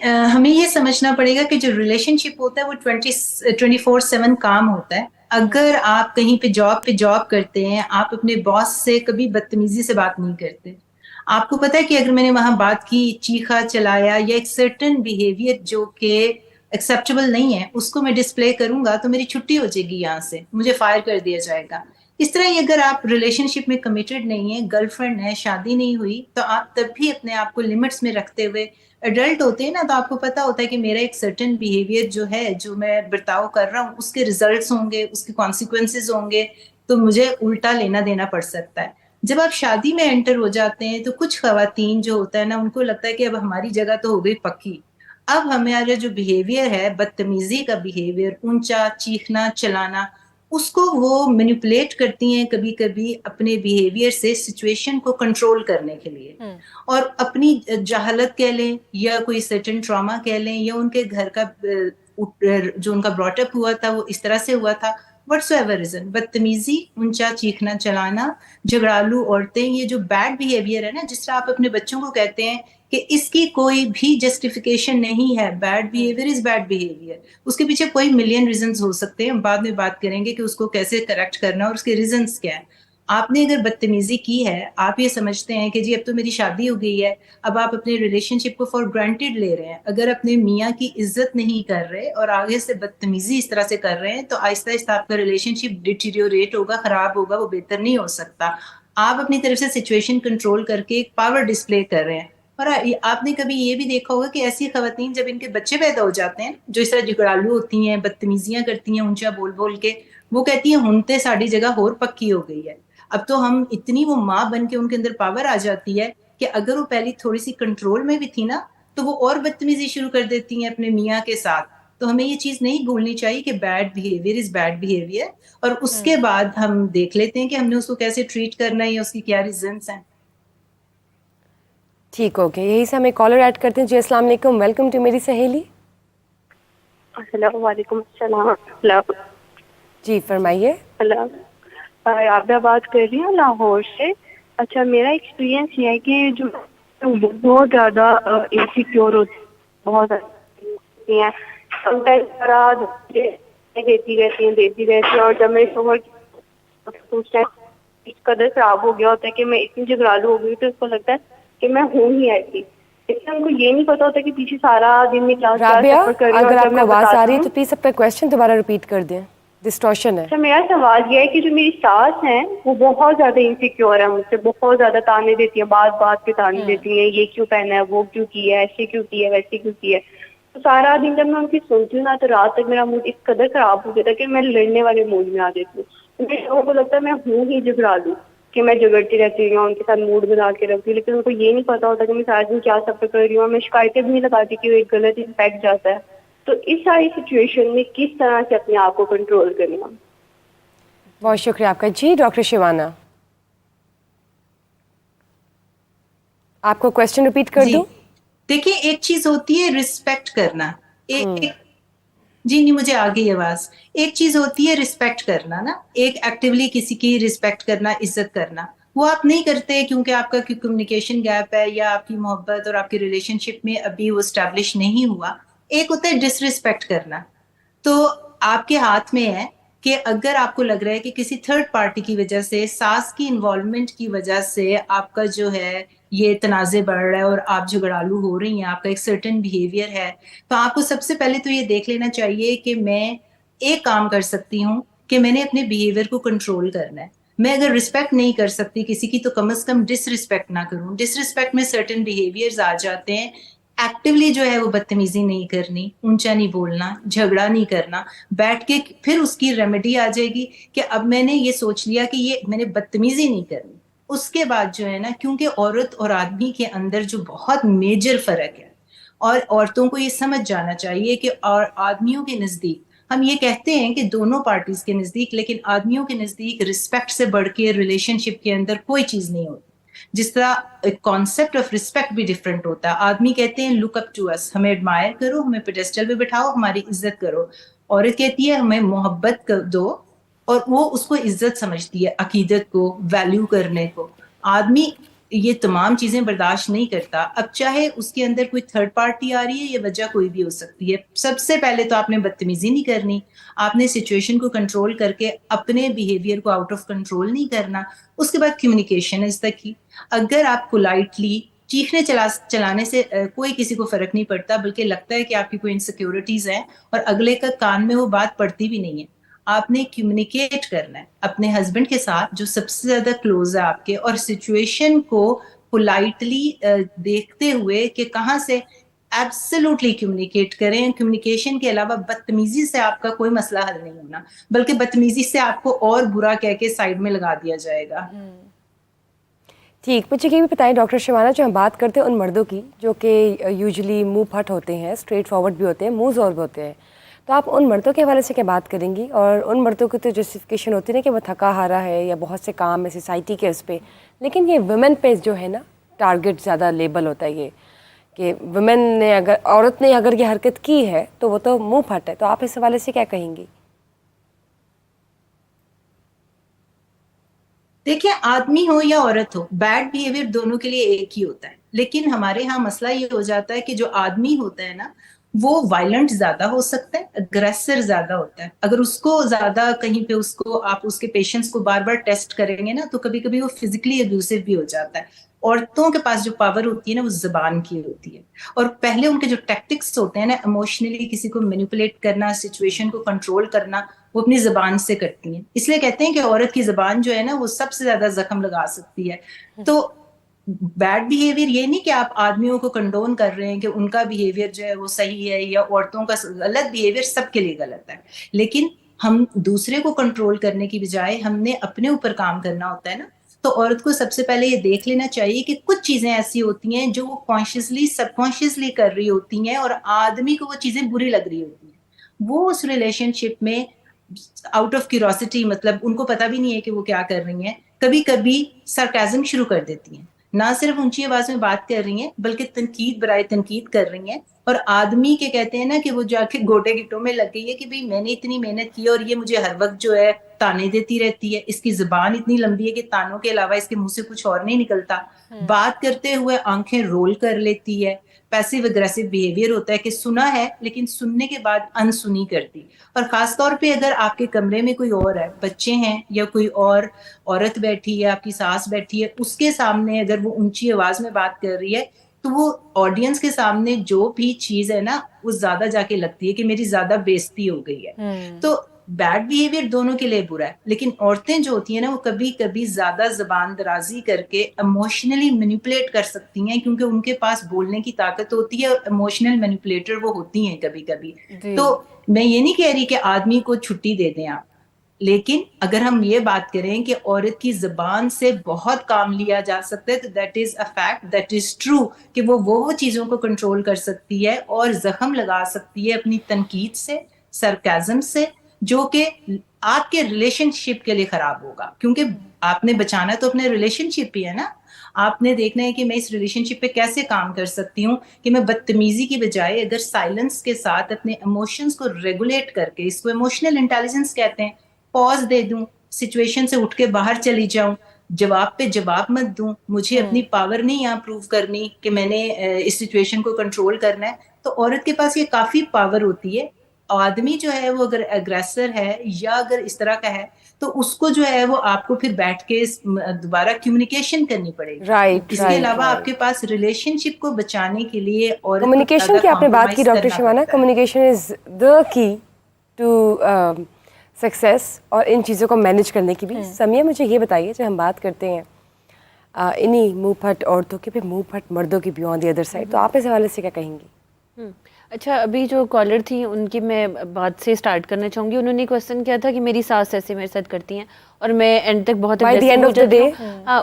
ہمیں یہ سمجھنا پڑے گا کہ جو ریلیشن شپ ہوتا ہے وہ 24/7 کام ہوتا ہے. اگر آپ کہیں پہ جاب کرتے ہیں، آپ اپنے باس سے کبھی بدتمیزی سے بات نہیں کرتے. آپ کو پتا ہے کہ اگر میں نے وہاں بات کی، چیخا چلایا یا ایک سرٹن بیہیویئر جو کہ ایکسیپٹیبل نہیں ہے اس کو میں ڈسپلے کروں گا تو میری چھٹی ہو جائے گی، یہاں سے مجھے فائر کر دیا جائے گا. اس طرح ہی اگر آپ ریلیشن شپ میں کمیٹڈ نہیں ہیں، گرل فرینڈ ہے، شادی نہیں ہوئی، تو آپ تب بھی اپنے آپ کو لمٹس میں رکھتے ہوئے ایڈلٹ ہوتے ہیں نا، تو آپ کو پتا ہوتا ہے کہ میرا ایک سرٹن بیہیویئر جو ہے، جو میں برتاؤ کر رہا ہوں، اس کے ریزلٹس ہوں گے، اس کے کانسیکوینسز ہوں گے، تو مجھے الٹا لینا دینا پڑ سکتا ہے. جب آپ شادی میں انٹر ہو جاتے ہیں تو کچھ خواتین جو ہوتا ہے نا، ان کو لگتا ہے کہ اب ہماری جگہ تو ہو گئی پکی، اب ہمارا جو بیہیویئر ہے، بدتمیزی کا بیہیویئر، اونچا چیخنا چلانا، اس کو وہ مینیپولیٹ کرتی ہیں کبھی کبھی اپنے بیہیویئر سے سچویشن کو کنٹرول کرنے کے لیے، اور اپنی جہالت کہہ لیں یا کوئی سرٹن ٹراما کہہ لیں، یا ان کے گھر کا جو ان کا براٹ اپ ہوا تھا وہ اس طرح سے ہوا تھا، وٹس ایور ریزن، بدتمیزی، اونچا چیخنا چلانا، جھگڑالو عورتیں، یہ جو بیڈ بیہیویئر ہے نا، جس طرح آپ اپنے بچوں کو کہتے ہیں کہ اس کی کوئی بھی جسٹیفیکیشن نہیں ہے، bad behaviour is bad behaviour, اس کے پیچھے کوئی ملین ریزنز ہو سکتے ہیں، ہم بعد میں بات کریں گے کہ اس کو کیسے کریکٹ کرنا اور اس کے ریزنز کیا ہے. آپ نے اگر بدتمیزی کی ہے، آپ یہ سمجھتے ہیں کہ جی اب تو میری شادی ہو گئی ہے، اب آپ اپنے ریلیشن شپ کو فار گرانٹیڈ لے رہے ہیں، اگر اپنے میاں کی عزت نہیں کر رہے اور آگے سے بدتمیزی اس طرح سے کر رہے ہیں، تو آہستہ آہستہ آپ کا ریلیشن شپ ڈیٹیریوریٹ ہوگا، خراب ہوگا، وہ بہتر نہیں ہو سکتا. آپ اپنی طرف سے سچویشن کنٹرول کر کے ایک پاور ڈسپلے کر رہے ہیں. اور آپ نے کبھی یہ بھی دیکھا ہوگا کہ ایسی خواتین جب ان کے بچے پیدا ہو جاتے ہیں، جو اس طرح جھگڑالو ہوتی ہیں، بدتمیزیاں کرتی ہیں اونچا بول بول کے، وہ کہتی ہیں ہن تے ساڈی جگہ ہور پکی ہو گئی ہے. اب تو ہم اتنی وہ ماں بن کے ان کے اندر پاور آ جاتی ہے کہ اگر وہ پہلی تھوڑی سی کنٹرول میں بھی تھی نا، تو وہ اور بدتمیزی شروع کر دیتی ہیں اپنے میاں کے ساتھ. تو ہمیں یہ چیز نہیں بھولنی چاہیے کہ bad behaviour is bad behaviour, اور اس کے بعد ہم دیکھ لیتے ہیں کہ ہم نے اس کو کیسے ٹریٹ کرنا ہے یا اس کی کیا ریزنس ہیں. ٹھیک، اوکے. یہی سے ہم ایک کالر ایڈ کرتے ہیں. جی السلام علیکم، ویلکم ٹو میری سہیلی. السلام علیکم. السلام. جی فرمائیے. آپ بات کر رہی ہوں لاہور سے. اچھا، میرا ایکسپیرینس یہ ہے کہ جو بہت زیادہ انسیکیور ہوتی بہت ہوتی ہیں، سم ٹائم دیتی رہتی ہیں، اور جب میرے شوہر اس قدر خراب ہو گیا ہوتا ہے کہ میں اتنی جھگڑالو ہو گئی، تو اس کو لگتا ہے کہ میں ہوں ہی ایسی. اس لیے ان کو یہ نہیں پتا ہوتا کہ پیچھے سارا دن میں کیا رابعہ، سفر کر رہی ہوں. اگر اور جب آپ کو میں آواز آ بتاتی رہی ہے ہوں، تو پلیز اپنا کویشچن دوبارہ ریپیٹ کر دیں، ڈسٹورشن ہے. اچھا، میرا سوال یہ ہے کہ جو میری ساس ہیں وہ بہت زیادہ انسیکیور ہے، مجھ سے بہت زیادہ تانے دیتی ہیں، بات بات پہ تانے دیتی ہیں، یہ کیوں پہنا ہے، وہ کیوں کی ہے، ایسے کیوں کی ہے، ویسے کیوں کی ہے. تو سارا دن جب میں ان کی سنتی ہوں نا، تو رات تک میرا موڈ اس قدر خراب ہو جاتا ہے کہ میں لڑنے والے موڈ میں آ جاتی ہوں. میرے لوگوں کو لگتا ہے میں ہوں ہی جھگڑالو، کہ میں جھگڑتی رہتی ہوں، ان کے ساتھ موڈ بنا کے رکھتی ہوں، لیکن ان کو یہ نہیں پتا ہوتا کہ میں سارا دن کیا سفر کر رہی ہوں. میں شکایتیں بھی نہیں لگاتی کہ وہ ایک غلط امپیکٹ جاتا ہے. تو اس ساری سچویشن میں کس طرح سے اپنے آپ کو کنٹرول کرنا. بہت شکریہ آپ کا. جی ڈاکٹر شیوانا، آپ کو کویشچن ریپیٹ کر جی دوں؟ دیکھیں، ایک چیز ہوتی ہے رسپیکٹ کرنا، جی نہیں مجھے آ گئی آواز. ایک چیز ہوتی ہے رسپیکٹ کرنا نا، ایک ایکٹیولی کسی کی رسپیکٹ کرنا، عزت کرنا، وہ آپ نہیں کرتے کیونکہ آپ کا کمیونیکیشن گیپ ہے یا آپ کی محبت اور آپ کی ریلیشن شپ میں ابھی وہ اسٹیبلش نہیں ہوا. ایک ہوتا ہے ڈس رسپیکٹ کرنا. تو آپ کے ہاتھ میں ہے کہ اگر آپ کو لگ رہا ہے کہ کسی تھرڈ پارٹی کی وجہ سے، ساس کی انوالومنٹ کی وجہ سے آپ کا جو ہے یہ تنازع بڑھ رہا ہے اور آپ جھگڑالو ہو رہی ہیں، آپ کا ایک سرٹن بیہیویئر ہے، تو آپ کو سب سے پہلے تو یہ دیکھ لینا چاہیے کہ میں ایک کام کر سکتی ہوں کہ میں نے اپنے بیہیویئر کو کنٹرول کرنا ہے. میں اگر رسپیکٹ نہیں کر سکتی کسی کی، تو کم از کم ڈس رسپیکٹ نہ کروں. ڈس رسپیکٹ میں سرٹن بیہیویئرز آ جاتے ہیں. ایکٹیولی جو ہے وہ بدتمیزی نہیں کرنی، اونچا نہیں بولنا، جھگڑا نہیں کرنا. بیٹھ کے پھر اس کی ریمیڈی آ جائے گی کہ اب میں نے یہ سوچ لیا کہ یہ میں نے بدتمیزی نہیں کرنی. اس کے بعد جو ہے نا، کیونکہ عورت اور آدمی کے اندر جو بہت میجر فرق ہے، اور عورتوں کو یہ سمجھ جانا چاہیے کہ اور آدمیوں کے نزدیک، ہم یہ کہتے ہیں کہ دونوں پارٹیز کے نزدیک، لیکن آدمیوں کے نزدیک رسپیکٹ سے بڑھ کے ریلیشن شپ کے اندر کوئی چیز نہیں ہوتی. جس طرح کانسیپٹ آف رسپیکٹ بھی ڈفرینٹ ہوتا ہے. آدمی کہتے ہیں لک اپ ٹو اس، ہمیں ایڈمائر کرو، ہمیں پیڈسٹل پہ بٹھاؤ، ہماری عزت کرو. عورت کہتی ہے ہمیں محبت دو، اور وہ اس کو عزت سمجھتی ہے، عقیدت کو، ویلیو کرنے کو. آدمی یہ تمام چیزیں برداشت نہیں کرتا، اب چاہے اس کے اندر کوئی تھرڈ پارٹی آ رہی ہے یا وجہ کوئی بھی ہو سکتی ہے، سب سے پہلے تو آپ نے بدتمیزی نہیں کرنی، آپ نے سچویشن کو کنٹرول کر کے اپنے بیہیویئر کو آؤٹ آف کنٹرول نہیں کرنا. اس کے بعد کمیونیکیشن از دا کی. اگر آپ پولائٹلی چیخنے چلانے سے کوئی کسی کو فرق نہیں پڑتا، بلکہ لگتا ہے کہ آپ کی کوئی انسیکیورٹیز ہیں اور اگلے کا کان میں وہ بات پڑتی بھی نہیں ہے. آپ نے کمیونیکیٹ کرنا ہے اپنے ہسبینڈ کے ساتھ جو سب سے زیادہ کلوز ہے آپ کے، اور سچویشن کو پولائٹلی دیکھتے ہوئے کہ کہاں سے ایبسلوٹلی کمیونیکیٹ کریں. کمیونیکیشن کے علاوہ بدتمیزی سے آپ کا کوئی مسئلہ حل نہیں ہونا، بلکہ بدتمیزی سے آپ کو اور برا کہہ کے سائڈ میں لگا دیا جائے گا. ٹھیک، مجھے یہ بھی بتائیں ڈاکٹر شبانہ، جو ہم بات کرتے ہیں ان مردوں کی جو کہ یوزلی منہ پھٹ ہوتے ہیں، اسٹریٹ فارورڈ بھی ہوتے ہیں، منہ زور بھی ہوتے ہیں، تو آپ ان مردوں کے حوالے سے کیا بات کریں گی؟ اور ان مردوں کی تو جسٹیفیکیشن ہوتی ہے نا کہ وہ تھکا ہارا ہے یا بہت سے کام ہے سوسائٹی کے اس پہ، لیکن یہ ویمن پہ جو ہے نا ٹارگٹ زیادہ لیبل ہوتا ہے یہ کہ ویمن نے اگر عورت نے اگر یہ حرکت کی ہے تو وہ تو منہ پھٹ ہے. تو آپ اس حوالے سے کیا کہیں گی؟ دیکھیں، آدمی ہو یا عورت ہو، بیڈ بیہیویئر دونوں کے لیے ایک ہی ہوتا ہے. لیکن ہمارے ہاں مسئلہ یہ ہو جاتا ہے کہ جو آدمی ہوتا ہے نا وہ وائلنٹ زیادہ ہو سکتا ہے، اگریسر زیادہ ہوتا ہے. اگر اس کو زیادہ کہیں پہ اس کو آپ اس کے پیشنس کو بار بار ٹیسٹ کریں گے نا تو کبھی کبھی وہ فزیکلی ابیوسو بھی ہو جاتا ہے. عورتوں کے پاس جو پاور ہوتی ہے نا وہ زبان کی ہوتی ہے، اور پہلے ان کے جو ٹیکٹکس ہوتے ہیں نا ایموشنلی کسی کو مینیپولیٹ کرنا، سچویشن کو کنٹرول کرنا، وہ اپنی زبان سے کرتی ہیں. اس لیے کہتے ہیں کہ عورت کی زبان جو ہے نا وہ سب سے زیادہ زخم لگا سکتی ہے. تو بیڈ بیہیویئر یہ نہیں کہ آپ آدمیوں کو کنڈون کر رہے ہیں کہ ان کا بیہیویئر جو ہے وہ صحیح ہے یا عورتوں کا غلط بیہیویئر سب کے لیے غلط ہے، لیکن ہم دوسرے کو کنٹرول کرنے کی بجائے ہم نے اپنے اوپر کام کرنا ہوتا ہے نا. تو عورت کو سب سے پہلے یہ دیکھ لینا چاہیے کہ کچھ چیزیں ایسی ہوتی ہیں جو وہ کانشیسلی سب کانشیسلی کر رہی ہوتی ہیں اور آدمی کو وہ چیزیں بری لگ رہی ہوتی ہیں. وہ اس ریلیشن شپ میں آؤٹ آف کیوریوسٹی، مطلب ان کو پتا بھی نہیں ہے کہ وہ کیا کر رہی ہیں، کبھی کبھی سارکازم شروع کر دیتی ہیں، نہ صرف اونچی آواز میں بات کر رہی ہیں بلکہ تنقید برائے تنقید کر رہی ہیں. اور آدمی کے کہتے ہیں نا کہ وہ جا کے گوٹے گٹوں میں لگ گئی ہے کہ بھئی میں نے اتنی محنت کی اور یہ مجھے ہر وقت جو ہے تانے دیتی رہتی ہے، اس کی زبان اتنی لمبی ہے کہ تانوں کے علاوہ اس کے منہ سے کچھ اور نہیں نکلتا، بات کرتے ہوئے آنکھیں رول کر لیتی ہے. پیسیو اگریسو بیہیویئر ہوتا ہے کہ سنا ہے لیکن سننے کے بعد انسنی کرتی. اور خاص طور پہ اگر آپ کے کمرے میں کوئی اور ہے، بچے ہیں یا کوئی اور عورت بیٹھی ہے، آپ کی ساس بیٹھی ہے، اس کے سامنے اگر وہ اونچی آواز میں بات کر رہی ہے تو وہ آڈینس کے سامنے جو بھی چیز ہے نا وہ زیادہ جا کے لگتی ہے کہ میری زیادہ بےزتی ہو گئی ہے. تو بیڈ بیہیویئر دونوں کے لیے برا ہے، لیکن عورتیں جو ہوتی ہیں نا وہ کبھی کبھی زیادہ زبان درازی کر کے ایموشنلی مینیپولیٹ کر سکتی ہیں، کیونکہ ان کے پاس بولنے کی طاقت ہوتی ہے اور ایموشنل مینیپولیٹر وہ ہوتی ہیں کبھی کبھی. تو میں یہ نہیں کہہ رہی کہ آدمی کو چھٹی دے دیں آپ، لیکن اگر ہم یہ بات کریں کہ عورت کی زبان سے بہت کام لیا جا سکتا ہے تو that is a fact, that is true کہ وہ چیزوں کو کنٹرول کر سکتی ہے اور زخم لگا سکتی ہے اپنی تنقید سے، سرکازم سے، جو کہ آپ کے ریلیشن شپ کے لیے خراب ہوگا. کیونکہ آپ نے بچانا تو اپنے ریلیشن شپ ہی ہے نا، آپ نے دیکھنا ہے کہ میں اس ریلیشن شپ پہ کیسے کام کر سکتی ہوں کہ میں بدتمیزی کی بجائے اگر سائلنس کے ساتھ اپنے ایموشنز کو ریگولیٹ کر کے، اس کو ایموشنل انٹیلیجنس کہتے ہیں، پاز دے دوں، سچویشن سے اٹھ کے باہر چلی جاؤں، جواب پہ جواب مت دوں، مجھے اپنی پاور نہیں یہاں پروو کرنی کہ میں نے اس سچویشن کو کنٹرول کرنا ہے. تو عورت کے پاس یہ کافی پاور ہوتی ہے. آدمی جو ہے وہ اگر اگریسر ہے یا اگر اس طرح کا ہے تو اس کو جو ہے وہ آپ کو پھر بیٹھ کے دوبارہ کمیونیکیشن کرنی پڑے گی. اس کے علاوہ آپ کے پاس ریلیشن شپ کو بچانے کے لیے عورت کمیونیکیشن کی آپ نے بات کی ڈاکٹر شبانہ، کمیونیکیشن از دا کی ٹو سکسیس اور ان چیزوں کو مینیج کرنے کی بھی. سمیہ مجھے یہ بتائیے، جب ہم بات کرتے ہیں انہی منہ پھٹ عورتوں کے، پھر منہ پھٹ مردوں کی بھی آن دی ادر سائڈ، تو آپ اس حوالے سے کیا کہیں گی؟ اچھا، ابھی جو کالر تھی ان کی میں بات سے سٹارٹ کرنا چاہوں گی. انہوں نے کویسچن کیا تھا کہ میری ساس ایسے میرے ساتھ کرتی ہیں اور میں اینڈ تک بہت اگریسو ہو جاتی ہوں.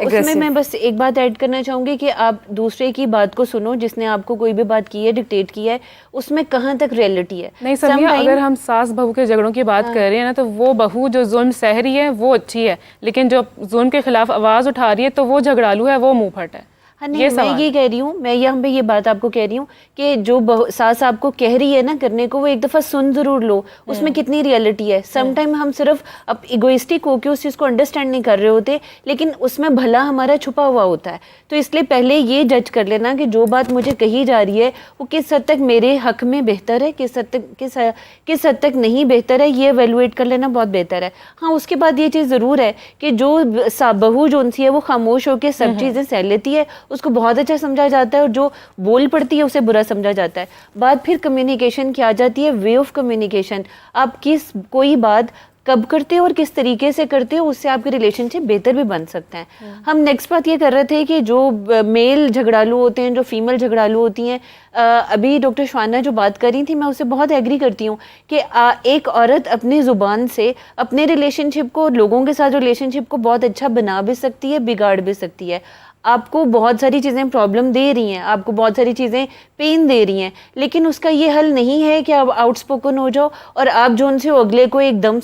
اس میں بس ایک بات ایڈ کرنا چاہوں گی کہ آپ دوسرے کی بات کو سنو، جس نے آپ کو کوئی بھی بات کی ہے، ڈکٹیٹ کی ہے، اس میں کہاں تک ریئلٹی ہے. نہیں سمیہ، اگر ہم ساس بہو کے جھگڑوں کی بات کر رہے ہیں نا تو وہ بہو جو ظلم سہ رہی ہے وہ اچھی ہے، لیکن جو ظلم کے خلاف آواز اٹھا رہی ہے تو وہ جھگڑالو ہے، وہ منہ پھٹ ہے. ہاں نہیں میں یہ کہہ رہی ہوں، میں یہاں پہ یہ بات آپ کو کہہ رہی ہوں کہ جو ساس آپ کو کہہ رہی ہے نا کرنے کو، وہ ایک دفعہ سن ضرور لو، اس میں کتنی ریئلٹی ہے. سم ٹائم ہم صرف ایگوئسٹک ہو کے اس چیز کو انڈرسٹینڈ نہیں کر رہے ہوتے، لیکن اس میں بھلا ہمارا چھپا ہوا ہوتا ہے. تو اس لیے پہلے یہ جج کر لینا کہ جو بات مجھے کہی جا رہی ہے وہ کس حد تک میرے حق میں بہتر ہے، کس حد تک نہیں بہتر ہے، یہ ایویلویٹ کر لینا بہت بہتر ہے. ہاں اس کے بعد یہ چیز ضرور ہے کہ جو بہو جو سی ہے وہ خاموش ہو کے سب چیزیں سہ لیتی ہے، اس کو بہت اچھا سمجھا جاتا ہے، اور جو بول پڑتی ہے اسے برا سمجھا جاتا ہے. بات پھر کمیونیکیشن کی آ جاتی ہے، وے آف کمیونیکیشن. آپ کوئی بات کب کرتے ہو اور کس طریقے سے کرتے ہو، اس سے آپ کے ریلیشن شپ بہتر بھی بن سکتے ہیں. ہم نیکسٹ بات یہ کر رہے تھے کہ جو میل جھگڑالو ہوتے ہیں، جو فیمل جھگڑالو ہوتی ہیں، ابھی ڈاکٹر شوانہ جو بات کر رہی تھی میں اسے بہت ایگری کرتی ہوں کہ ایک عورت اپنی زبان سے اپنے ریلیشن شپ کو، لوگوں کے ساتھ ریلیشن شپ کو بہت اچھا بنا بھی سکتی ہے، بگاڑ بھی سکتی ہے. آپ کو بہت ساری چیزیں پرابلم دے رہی ہیں، آپ کو بہت ساری چیزیں پین دے رہی ہیں، لیکن اس کا یہ حل نہیں ہے کہ آپ آؤٹ اسپوکن ہو جاؤ اور آپ جو ان سے اگلے کو ایک دم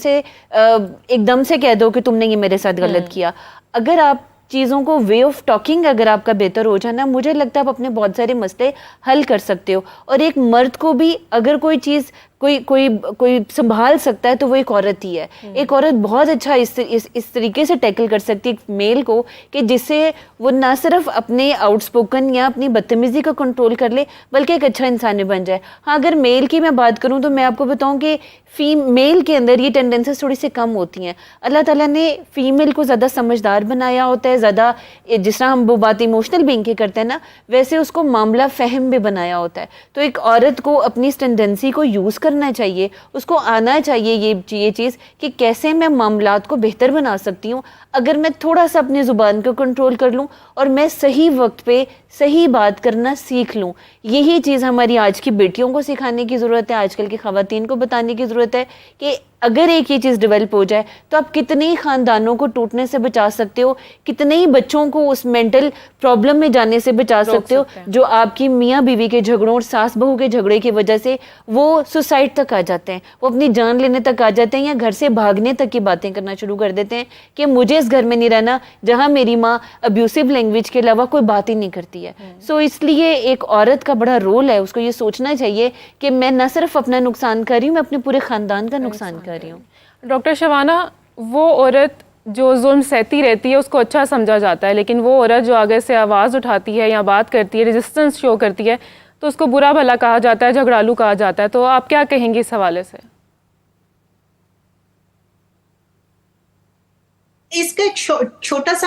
سے کہہ دو کہ تم نے یہ میرے ساتھ غلط کیا. اگر آپ چیزوں کو وے آف ٹاکنگ اگر آپ کا بہتر ہو جانا، مجھے لگتا ہے آپ اپنے بہت سارے مسئلے حل کر سکتے ہو. اور ایک مرد کو بھی اگر کوئی چیز کوئی سنبھال سکتا ہے تو وہ ایک عورت ہی ہے. ایک عورت بہت اچھا اس طریقے سے ٹیکل کر سکتی ہے میل کو کہ جس سے وہ نہ صرف اپنے آؤٹ اسپوکن یا اپنی بدتمیزی کو کنٹرول کر لے بلکہ ایک اچھا انسان بن جائے. ہاں اگر میل کی میں بات کروں تو میں آپ کو بتاؤں کہ میل کے اندر یہ ٹینڈنسیز تھوڑی سی کم ہوتی ہیں. اللہ تعالیٰ نے فیمیل کو زیادہ سمجھدار بنایا ہوتا ہے، زیادہ جس طرح ہم وہ بات ایموشنل بینگ کی کرتے ہیں نا، ویسے اس کو معاملہ فہم بھی بنایا ہوتا ہے. تو ایک عورت کو اپنی اس ٹینڈنسی کو یوز کرنا چاہیے، اس کو آنا چاہیے یہ چیز کہ کیسے میں معاملات کو بہتر بنا سکتی ہوں اگر میں تھوڑا سا اپنی زبان کو کنٹرول کر لوں اور میں صحیح وقت پہ صحیح بات کرنا سیکھ لوں. یہی چیز ہماری آج کی بیٹیوں کو سکھانے کی ضرورت ہے، آج کل کی خواتین کو بتانے کی ضرورت ہے کہ اگر ایک یہ چیز ڈیولپ ہو جائے تو آپ کتنے ہی خاندانوں کو ٹوٹنے سے بچا سکتے ہو، کتنے ہی بچوں کو اس مینٹل پرابلم میں جانے سے بچا سکتے ہو جو آپ کی میاں بیوی کے جھگڑوں اور ساس بہو کے جھگڑے کی وجہ سے وہ سوسائڈ تک آ جاتے ہیں، وہ اپنی جان لینے تک آ جاتے ہیں، یا گھر سے بھاگنے تک کی باتیں کرنا شروع کر دیتے ہیں کہ مجھے اس گھر میں نہیں رہنا جہاں میری ماں ابیوسو لینگویج کے علاوہ کوئی بات ہی نہیں کرتی ہے. سو اس لیے ایک عورت کا بڑا رول ہے، اس کو یہ سوچنا چاہیے کہ میں نہ صرف اپنا نقصان کر رہی ہوں، میں اپنے پورے خاندان کا نقصان کر رہی ہوں. ڈاکٹر شبانہ، وہ عورت جو ظلم سہتی رہتی ہے اس کو اچھا سمجھا جاتا ہے، لیکن وہ عورت جو آگے سے آواز اٹھاتی ہے یا بات کرتی ہے، ریزسٹنس شو کرتی ہے، تو اس کو برا بھلا کہا جاتا ہے، جھگڑالو کہا جاتا ہے. تو آپ کیا کہیں گے اس حوالے سے؟ اس کا ایک چھوٹا سا